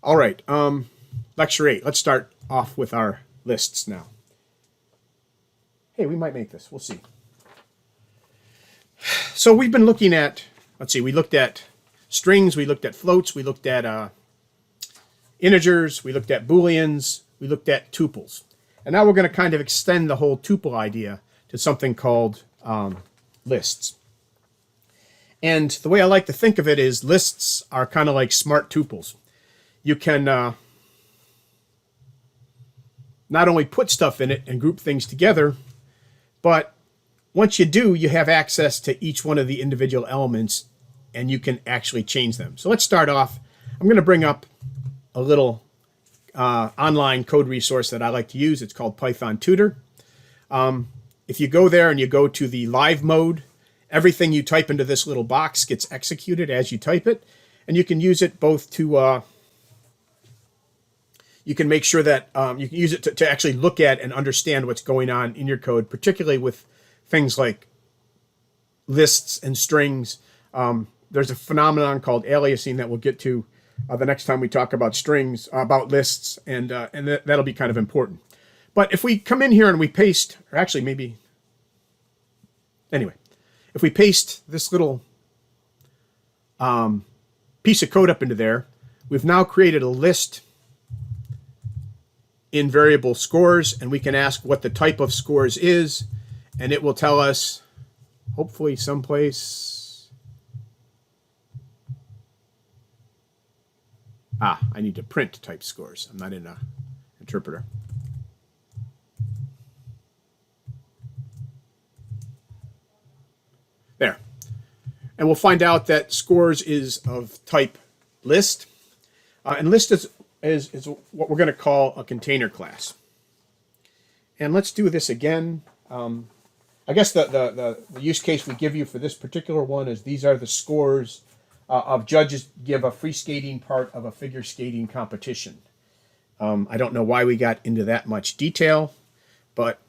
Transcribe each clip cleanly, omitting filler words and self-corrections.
All right, Lecture 8. Let's start off with our lists now. Hey, we might make this. We'll see. So we've been looking at, let's see, we looked at strings, we looked at floats, we looked at integers, we looked at booleans, we looked at tuples. And now we're going to kind of extend the whole tuple idea to something called lists. And the way I like to think of it is lists are kind of like smart tuples. You can not only put stuff in it and group things together, but once you do, you have access to each one of the individual elements and you can actually change them. So let's start off. I'm going to bring up a little online code resource that I like to use. It's called Python Tutor. If you go there and you go to the live mode, everything you type into this little box gets executed as you type it. And you can use it both to, you can make sure that you can use it to actually look at and understand what's going on in your code, particularly with things like lists and strings. There's a phenomenon called aliasing that we'll get to the next time we talk about strings, about lists, and that'll be kind of important. But if we come in here and we paste, or actually maybe, anyway, if we paste this little piece of code up into there, we've now created a list in variable scores, and we can ask what the type of scores is, and it will tell us, hopefully someplace. I need to print type scores. I'm not in an interpreter. There. And we'll find out that scores is of type list. And list is what we're going to call a container class. And let's do this again. I guess the use case we give you for this particular one is these are the scores of judges give a free skating part of a figure skating competition. I don't know why we got into that much detail, but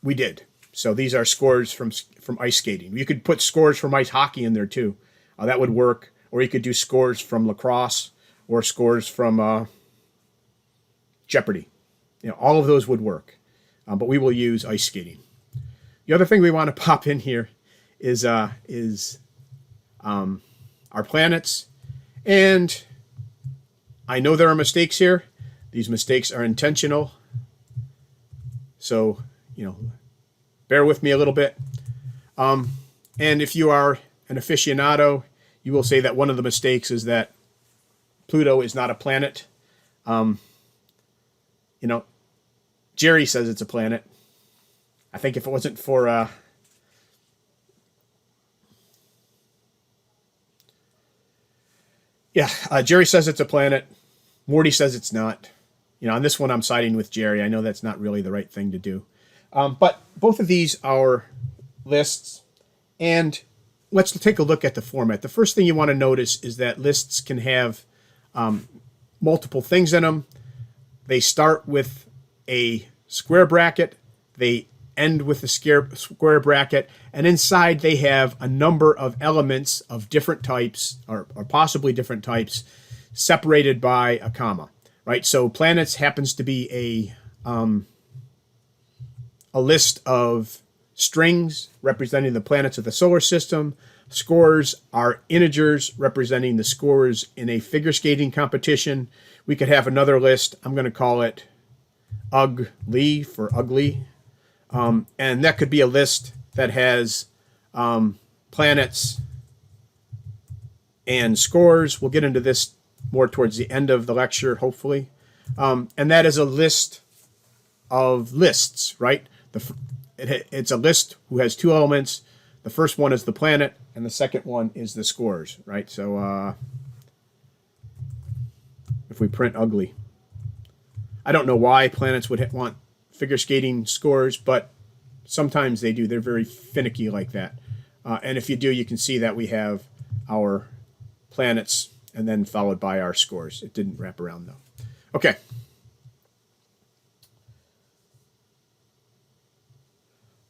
we did. So these are scores from ice skating. You could put scores from ice hockey in there too. That would work. Or you could do scores from lacrosse or scores from Jeopardy. You know, all of those would work. But we will use ice skating. The other thing we want to pop in here is our planets. And I know there are mistakes here. These mistakes are intentional. So, you know, bear with me a little bit. And if you are an aficionado, you will say that one of the mistakes is that Pluto is not a planet. You know, Jerry says it's a planet. I think if it wasn't for Jerry says it's a planet. Morty says it's not. You know, on this one I'm siding with Jerry. I know that's not really the right thing to do. But both of these are lists. And let's take a look at the format. The first thing you want to notice is that lists can have multiple things in them. They start with a square bracket. They end with a square bracket. And inside they have a number of elements of different types or possibly different types separated by a comma, right? So planets happens to be a list of strings representing the planets of the solar system. Scores are integers representing the scores in a figure skating competition. We could have another list. I'm going to call it ugly for ugly. And that could be a list that has planets and scores. We'll get into this more towards the end of the lecture, hopefully. And that is a list of lists, right? It's a list who has two elements. The first one is the planet, and the second one is the scores, right? So if we print ugly, I don't know why planets would want figure skating scores, but sometimes they do. They're very finicky like that. And if you do, you can see that we have our planets and then followed by our scores. It didn't wrap around though. Okay.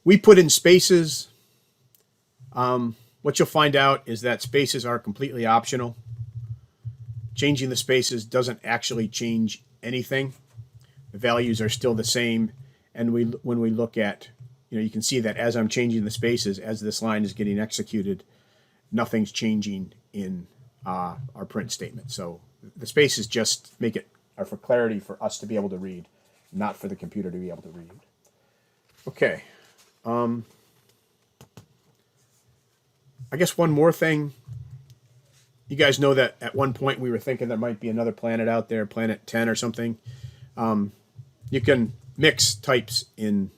We put in spaces. What you'll find out is that spaces are completely optional. changing the spaces doesn't actually change anything. The values are still the same. And when we look at, you can see that as I'm changing the spaces, as this line is getting executed, nothing's changing in our print statement. So the spaces just are for clarity for us to be able to read, not for the computer to be able to read. Okay. I guess one more thing. You guys know that at one point we were thinking there might be another planet out there, planet 10 or something. You can mix types in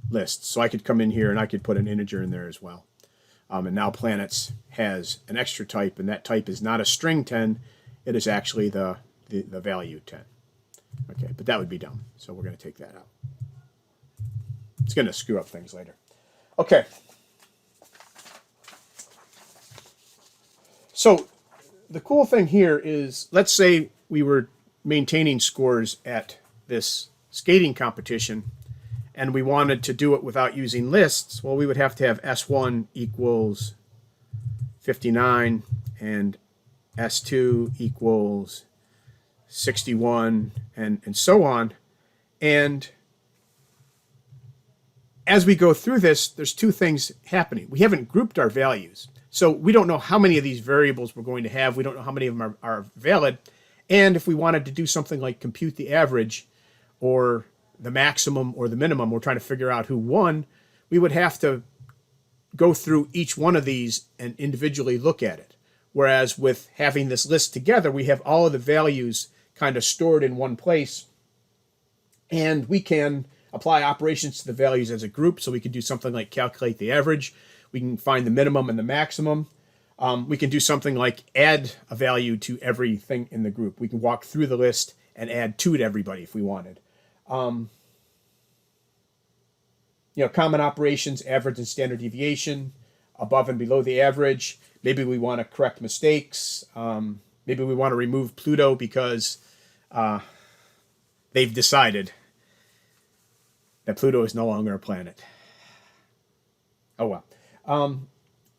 lists. So I could come in here and I could put an integer in there as well. And now planets has an extra type, and that type is not a string 10. It is actually the value 10. Okay, but that would be dumb. So we're going to take that out. It's going to screw up things later. Okay. So the cool thing here is, let's say we were maintaining scores at this skating competition, and we wanted to do it without using lists. Well, we would have to have S1 equals 59 and S2 equals 61 and so on. And as we go through this, there's two things happening. We haven't grouped our values. So we don't know how many of these variables we're going to have. We don't know how many of them are valid. And if we wanted to do something like compute the average or the maximum or the minimum, we're trying to figure out who won, we would have to go through each one of these and individually look at it. Whereas with having this list together, we have all of the values kind of stored in one place, and we can apply operations to the values as a group. So we could do something like calculate the average. We can find the minimum and the maximum. We can do something like add a value to everything in the group. We can walk through the list and add 2 to everybody if we wanted. Common operations, average and standard deviation, above and below the average. Maybe we want to correct mistakes. Maybe we want to remove Pluto because they've decided that Pluto is no longer a planet. Oh well.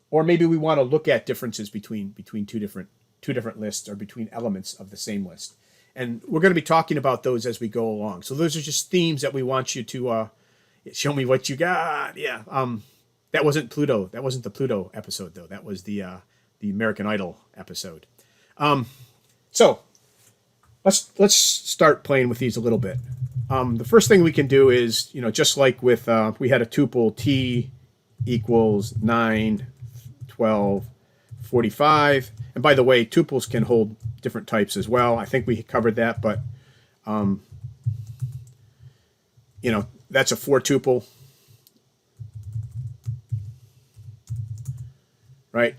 Or maybe we want to look at differences between two different lists or between elements of the same list. And we're going to be talking about those as we go along. So those are just themes that we want you to show me what you got. Yeah. That wasn't Pluto. That wasn't the Pluto episode, though. That was the American Idol episode. So let's start playing with these a little bit. The first thing we can do is, just like with we had a tuple T equals 9, 12, 45. And by the way, tuples can hold different types as well. I think we covered that, but that's a 4 tuple, right?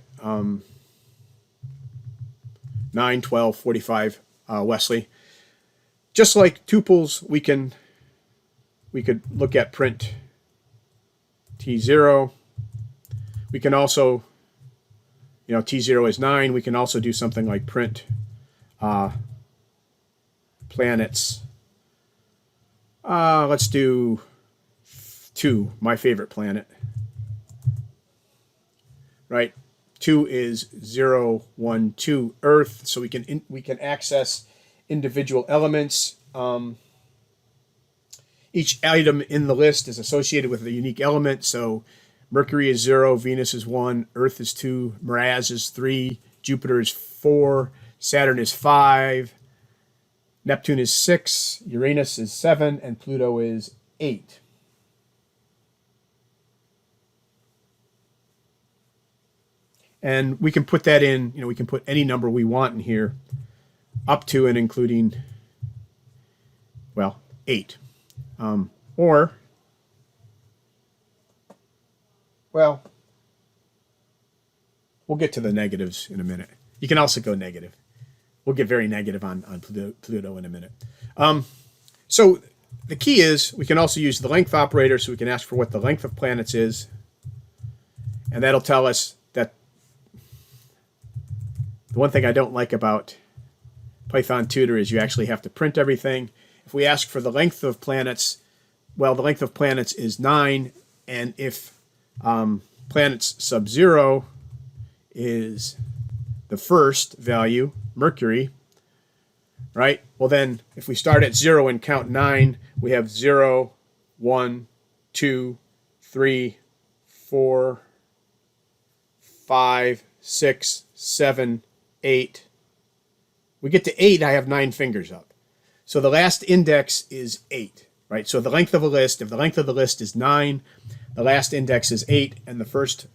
9, 12, 45, Wesley. Just like tuples, we could look at print T0. We can also, T0 is 9. We can also do something like print planets. Let's do 2, my favorite planet. Right? 2 is 0, 1, 2, Earth. So we can access individual elements. Each item in the list is associated with a unique element. So Mercury is 0, Venus is 1, Earth is 2, Mars is 3, Jupiter is 4, Saturn is 5, Neptune is 6, Uranus is 7, and Pluto is 8. And we can put that in, we can put any number we want in here, up to and including, 8. We'll get to the negatives in a minute. You can also go negative. We'll get very negative on Pluto in a minute. So the key is we can also use the length operator, so we can ask for what the length of planets is. And that'll tell us that the one thing I don't like about Python Tutor is you actually have to print everything. If we ask for the length of planets, the length of planets is 9. And if planets sub 0 is the first value, Mercury, right? Well, then if we start at 0 and count 9, we have 0, 1, 2, 3, 4, 5, 6, 7, 8. We get to 8, I have 9 fingers up. So the last index is 8, right? So the length of a list, if the length of the list is 9, the last index is 8, and the first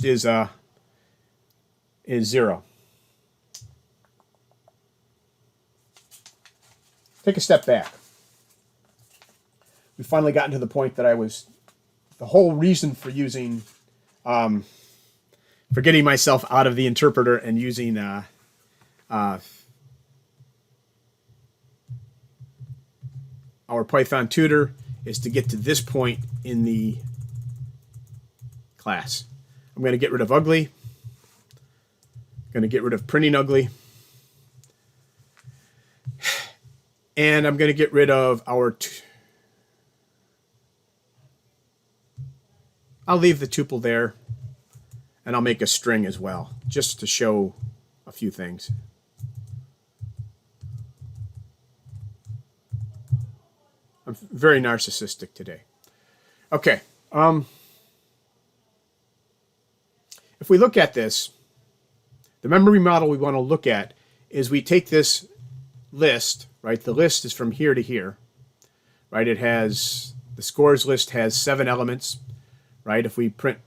is 0. Take a step back. We finally gotten to the point that the whole reason for using, for getting myself out of the interpreter and using our Python tutor is to get to this point in the class. I'm going to get rid of ugly. I'm going to get rid of printing ugly. And I'm going to get rid of our... I'll leave the tuple there, and I'll make a string as well, just to show a few things. I'm very narcissistic today. Okay. If we look at this, the memory model we want to look at is we take this list, right? The list is from here to here, right? It has, the scores list has 7 elements, right? If we print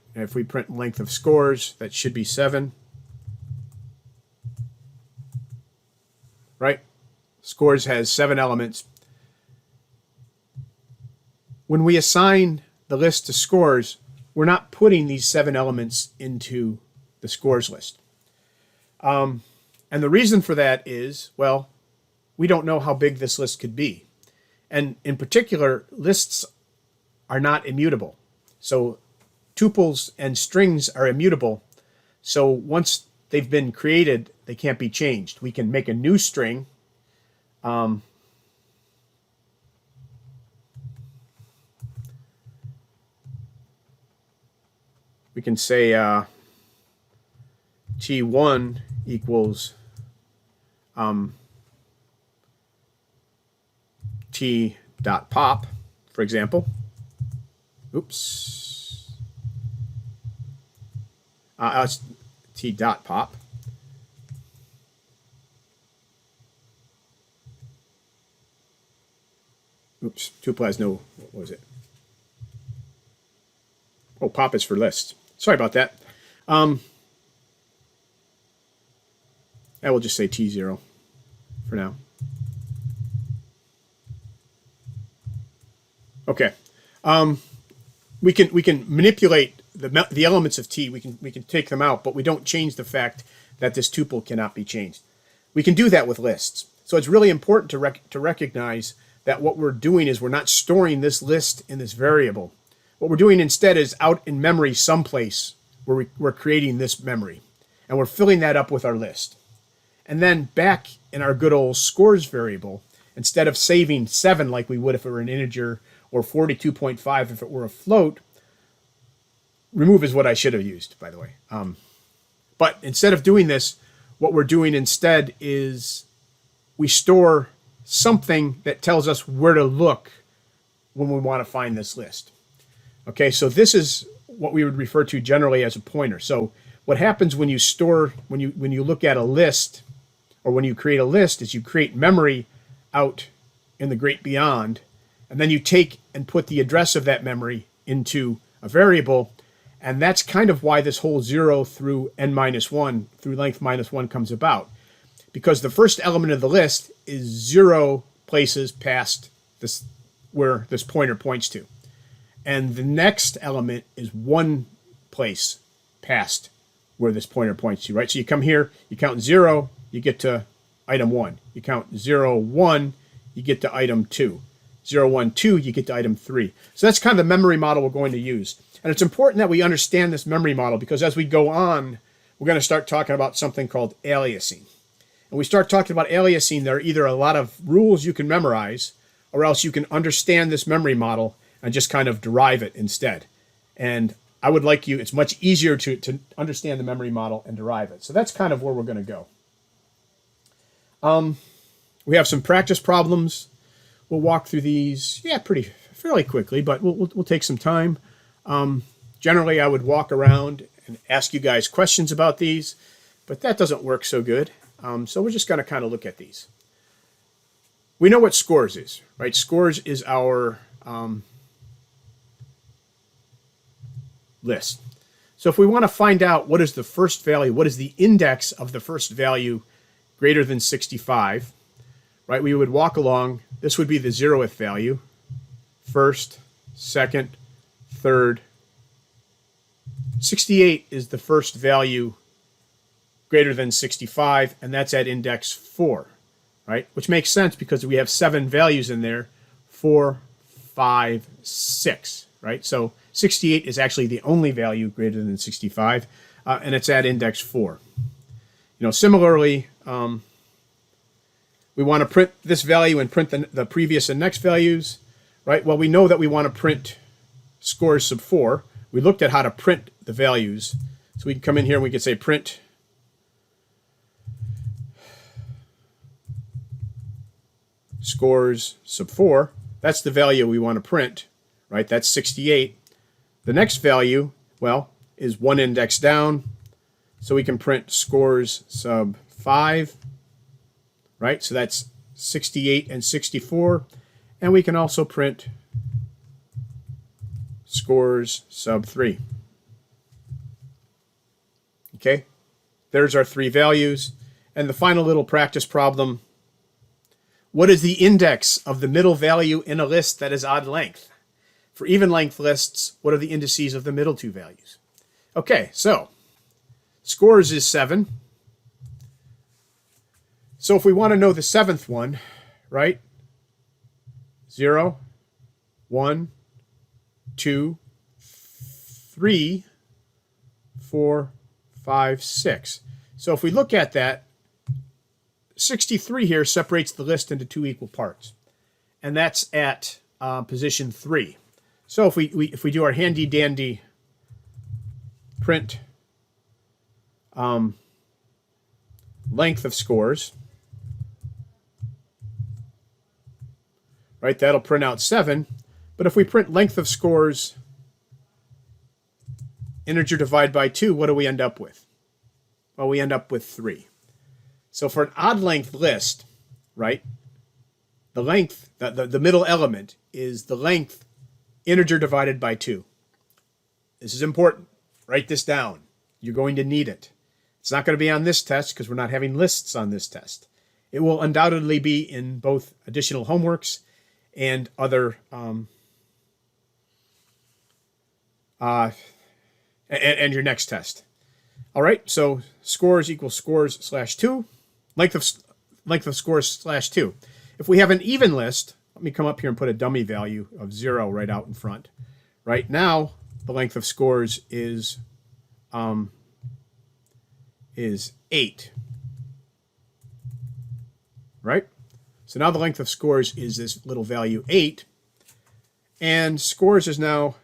length of scores, that should be 7, right? Scores has 7 elements. When we assign the list to scores, we're not putting these 7 elements into the scores list. And the reason for that is, well, we don't know how big this list could be. And in particular, lists are not immutable. So tuples and strings are immutable. So once they've been created, they can't be changed. We can make a new string. We can say T1 equals T dot pop, for example. Oops. It's T dot pop. Oops. Tuple has no, what was it? Oh, pop is for lists. Sorry about that. I will just say T0 for now. Okay. We can manipulate the elements of T. We can take them out, but we don't change the fact that this tuple cannot be changed. We can do that with lists. So it's really important to recognize that what we're doing is we're not storing this list in this variable. What we're doing instead is out in memory someplace where we're creating this memory, and we're filling that up with our list. And then back in our good old scores variable, instead of saving 7 like we would if it were an integer, or 42.5 if it were a float, remove is what I should have used, by the way. But instead of doing this, what we're doing instead is we store something that tells us where to look when we want to find this list. Okay, so this is what we would refer to generally as a pointer. So what happens when you store, when you look at a list, or when you create a list, is you create memory out in the great beyond, and then you take and put the address of that memory into a variable, and that's kind of why this whole 0 through n-1, through length -1 comes about. Because the first element of the list is 0 places past this, where this pointer points to. And the next element is 1 place past where this pointer points to, right? So you come here, you count 0, you get to item 1. You count 0, 1, you get to item 2. 0, 1, 2, you get to item 3. So that's kind of the memory model we're going to use. And it's important that we understand this memory model, because as we go on, we're going to start talking about something called aliasing. And we start talking about aliasing, there are either a lot of rules you can memorize, or else you can understand this memory model and just kind of derive it instead. And I would like you, it's much easier to understand the memory model and derive it. So that's kind of where we're going to go. We have some practice problems. We'll walk through these, fairly quickly, but we'll take some time. Generally, I would walk around and ask you guys questions about these, but that doesn't work so good. So we're just going to kind of look at these. We know what scores is, right? Scores is our list. So if we want to find out what is the first value, what is the index of the first value greater than 65, right? We would walk along. This would be the 0th value. First, second, third. 68 is the first value greater than 65, and that's at index 4, right? Which makes sense because we have 7 values in there, 4, 5, 6, right? So 68 is actually the only value greater than 65, and it's at index 4. Similarly, we want to print this value and print the previous and next values, right? Well, we know that we want to print scores sub 4. We looked at how to print the values. So we can come in here and we can say print scores sub 4. That's the value we want to print, right? That's 68. The next value, well, is one index down. So we can print scores sub 5, right? So that's 68 and 64. And we can also print scores sub 3. Okay, there's our 3 values. And the final little practice problem, what is the index of the middle value in a list that is odd length? For even length lists, what are the indices of the middle 2 values? Okay, so scores is 7. So if we want to know the 7th one, right? 0, 1, 2, 3, 4, 5, 6. So if we look at that, 63 here separates the list into 2 equal parts. And that's at position 3. So if we do our handy dandy print length of scores, right, that'll print out 7. But if we print length of scores integer divided by 2, what do we end up with? Well, we end up with 3. So for an odd length list, right, the length, the middle element is the length integer divided by 2. This is important. Write this down. You're going to need it. It's not going to be on this test because we're not having lists on this test. It will undoubtedly be in both additional homeworks and other and your next test. All right, so scores equals scores slash 2, length of scores slash 2. If we have an even list, let me come up here and put a dummy value of 0 right out in front. Right now, the length of scores is 8. Right? So now the length of scores is this little value 8. And scores is now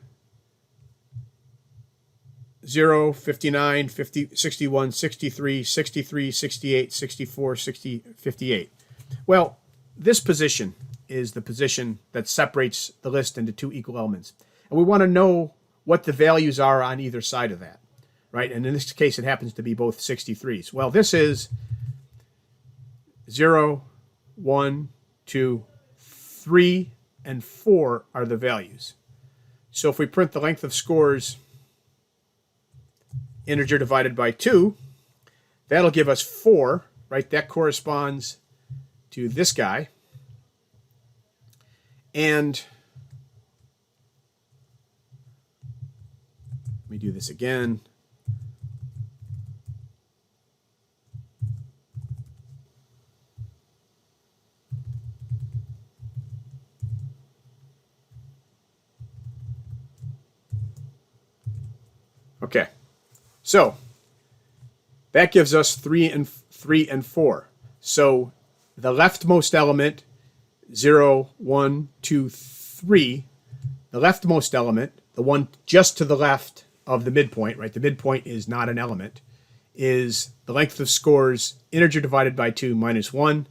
0, 59, 50, 61, 63, 63, 68, 64, 60, 58. Well, this position is the position that separates the list into 2 equal elements. And we want to know what the values are on either side of that, right? And in this case, it happens to be both 63s. Well, this is 0, 1, 2, 3, and 4 are the values. So if we print the length of scores integer divided by 2, that'll give us 4, right? That corresponds to this guy. And let me do this again. Okay. So that gives us 3 and 4. So the leftmost element, 0, 1, 2, 3, the leftmost element, the one just to the left of the midpoint, right? The midpoint is not an element, is the length of scores, integer divided by 2 minus 1.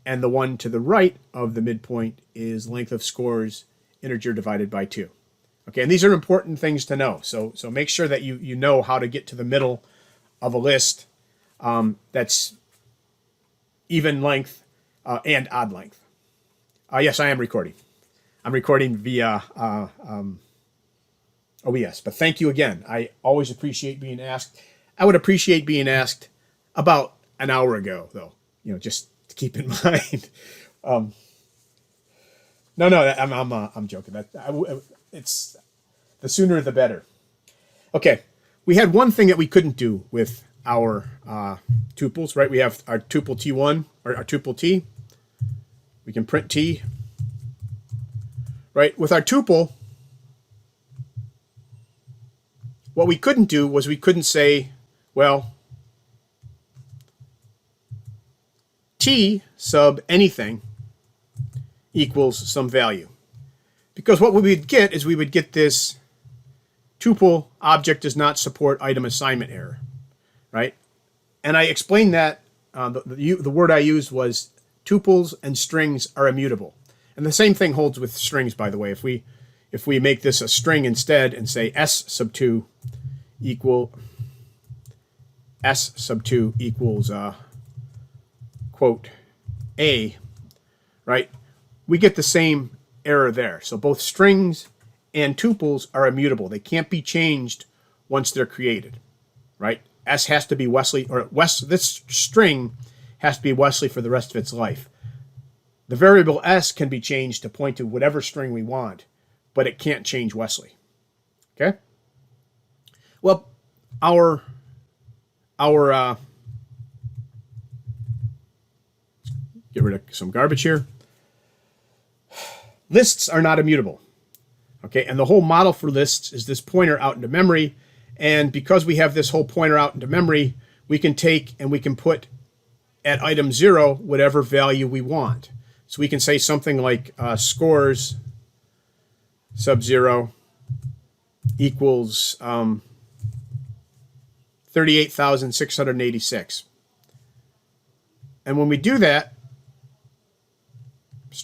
And the one to the right of the midpoint is length of scores, integer divided by 2. Okay, and these are important things to know. So make sure that you know how to get to the middle of a list that's even length and odd length. Yes, I am recording. I'm recording via OBS. But thank you again. I always appreciate being asked. I would appreciate being asked about an hour ago, though. Just to keep in mind. I'm joking. It's the sooner the better. Okay, we had one thing that we couldn't do with our tuples, right? We have our tuple T1 or our tuple T. We can print T, right? With our tuple, what we couldn't do was we couldn't say, well, T sub anything equals some value. Because what we would get is we would get this tuple object does not support item assignment error, right? And I explained that the word I used was tuples and strings are immutable. And the same thing holds with strings, by the way. If we make this a string instead and say s sub 2 equals quote a, right? We get the same error there. So both strings and tuples are immutable. They can't be changed once they're created, right? S has to be Wesley, or this string has to be Wesley for the rest of its life. The variable s can be changed to point to whatever string we want, but it can't change Wesley. Okay? Well, our get rid of some garbage here. Lists are not immutable. Okay, and the whole model for lists is this pointer out into memory. And because we have this whole pointer out into memory, we can take and we can put at item 0 whatever value we want. So we can say something like scores sub 0 equals 38,686. And when we do that,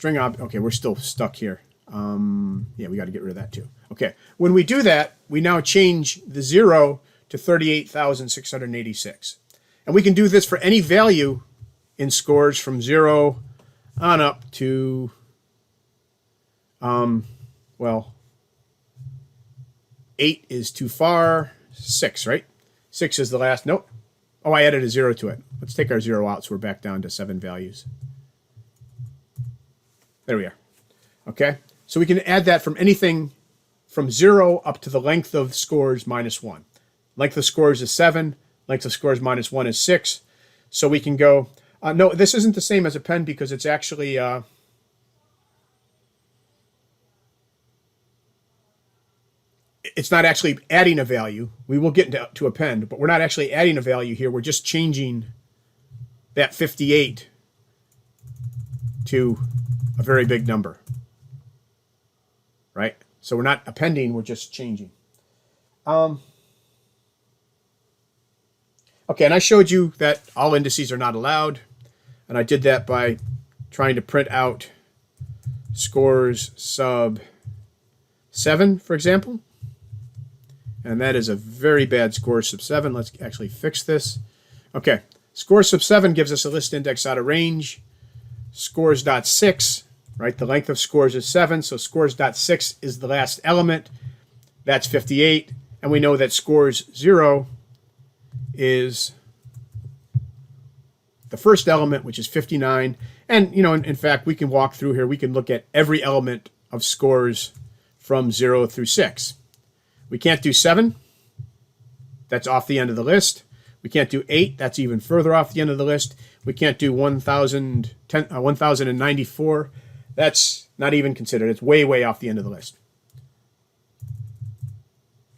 okay, we're still stuck here. Yeah, we got to get rid of that too. Okay, when we do that, we now change the 0 to 38,686. And we can do this for any value in scores from 0 on up to, well, 8 is too far, 6, right? 6 is the last, nope. Oh, I added a 0 to it. Let's take our 0 out so we're back down to 7 values. There we are. Okay, so we can add that from anything from 0 up to the length of scores minus 1. Length of scores is 7. Length of scores minus 1 is 6. So we can go, no, this isn't the same as a pen because it's actually, it's not actually adding a value. We will get to append, but we're not actually adding a value here. We're just changing that 58 to a very big number, right? So we're not appending, we're just changing. Okay, and I showed you that all indices are not allowed, and I did that by trying to print out scores sub 7, for example. And that is a very bad score sub 7. Let's actually fix this. Okay, score sub 7 gives us a list index out of range. Scores.6, right? The length of scores is 7, so scores.6 is the last element. That's 58. And we know that scores 0 is the first element, which is 59. And, you know, in fact, we can walk through here. We can look at every element of scores from 0 through 6. We can't do 7. That's off the end of the list. We can't do 8. That's even further off the end of the list. We can't do 1094. That's not even considered. It's way, way off the end of the list.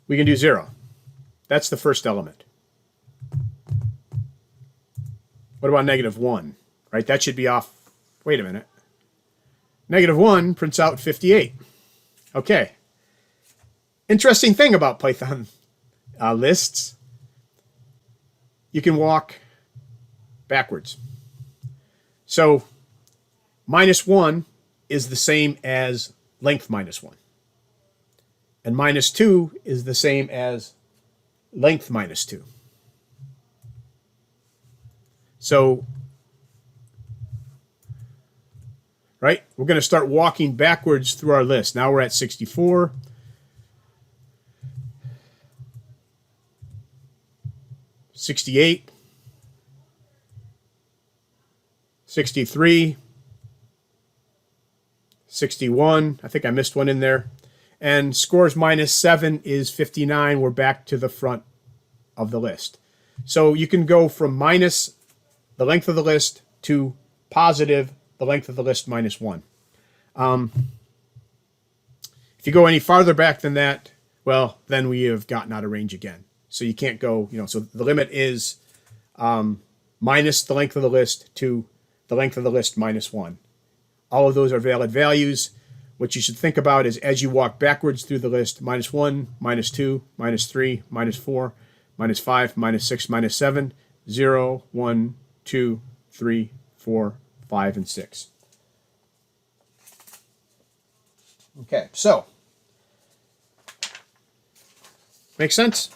We can do 0. That's the first element. What about -1? Right? That should be off. Wait a minute. -1 prints out 58. Okay. Interesting thing about Python. lists, you can walk backwards. So -1 is the same as length -1. And -2 is the same as length -2. So, right, we're going to start walking backwards through our list. Now we're at 64. 68. 63. 61. I think I missed one in there. And scores -7 is 59. We're back to the front of the list. So you can go from minus the length of the list to positive the length of the list -1. If you go any farther back than that, well, then we have gotten out of range again. So you can't go, so the limit is minus the length of the list to the length of the list -1. All of those are valid values. What you should think about is as you walk backwards through the list, -1, -2, -3, -4, -5, -6, -7, 0, 1, 2, 3, 4, 5, and 6. Okay, so, make sense?